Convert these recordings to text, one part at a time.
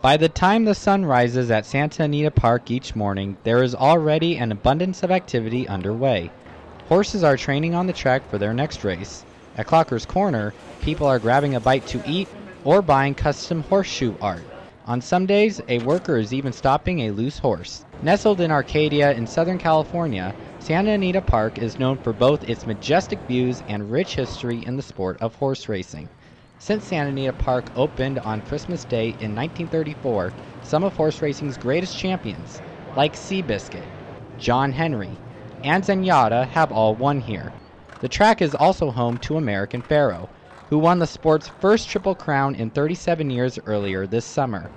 By the time the sun rises at Santa Anita Park each morning, there is already an abundance of activity underway. Horses are training on the track for their next race. At Clocker's Corner, people are grabbing a bite to eat or buying custom horseshoe art. On some days, a worker is even stopping a loose horse. Nestled in Arcadia in Southern California, Santa Anita Park is known for both its majestic views and rich history in the sport of horse racing. Since Santa Anita Park opened on Christmas Day in 1934, some of horse racing's greatest champions, like Seabiscuit, John Henry, and Zenyatta, have all won here. The track is also home to American Pharoah, who won the sport's first Triple Crown in 37 years earlier this summer.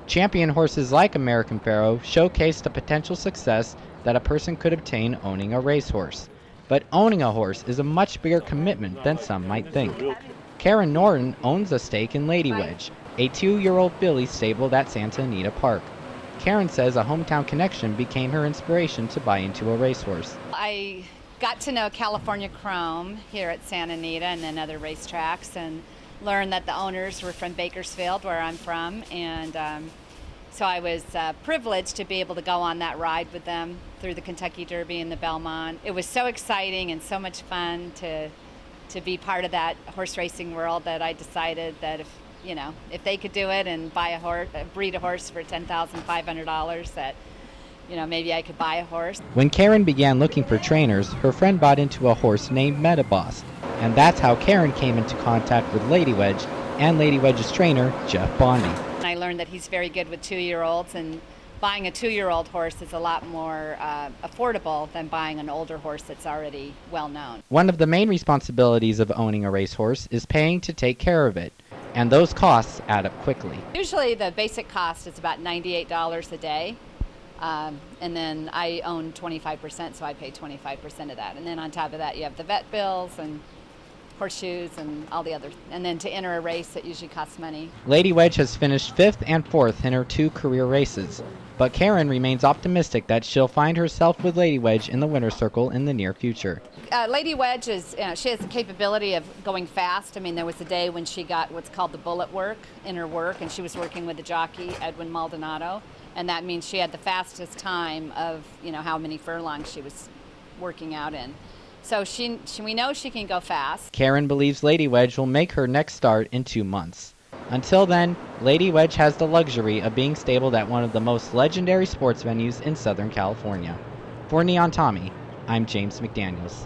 Champion horses like American Pharoah showcase the potential success that a person could obtain owning a racehorse. But owning a horse is a much bigger commitment than some might think. Karen Norton owns a stake in Lady Wedge, a 2-year-old filly stabled at Santa Anita Park. Karen says a hometown connection became her inspiration to buy into a racehorse. I got to know California Chrome here at Santa Anita and then other racetracks, and learned that the owners were from Bakersfield, where I'm from, and so I was privileged to be able to go on that ride with them through the Kentucky Derby and the Belmont. It was so exciting and so much fun to be part of that horse racing world that I decided that if they could do it and buy breed a horse for $10,500, that maybe I could buy a horse. When Karen began looking for trainers, her friend bought into a horse named Metaboss, and that's how Karen came into contact with Lady Wedge and Lady Wedge's trainer, Jeff Bondi. I learned that he's very good with 2-year-olds, and buying a 2-year-old horse is a lot more affordable than buying an older horse that's already well known. One of the main responsibilities of owning a racehorse is paying to take care of it, and those costs add up quickly. Usually the basic cost is about $98 a day. And then I own 25%, so I pay 25% of that. And then on top of that, you have the vet bills and horseshoes and all the other. And then to enter a race, it usually costs money. Lady Wedge has finished 5th and 4th in her 2 career races, but Karen remains optimistic that she'll find herself with Lady Wedge in the winner's circle in the near future. Lady Wedge she has the capability of going fast. I mean, there was a day when she got what's called the bullet work in her work, and she was working with the jockey, Edwin Maldonado. And that means she had the fastest time of, how many furlongs she was working out in. So we know she can go fast. Karen believes Lady Wedge will make her next start in 2 months. Until then, Lady Wedge has the luxury of being stabled at one of the most legendary sports venues in Southern California. For Neon Tommy, I'm James McDaniels.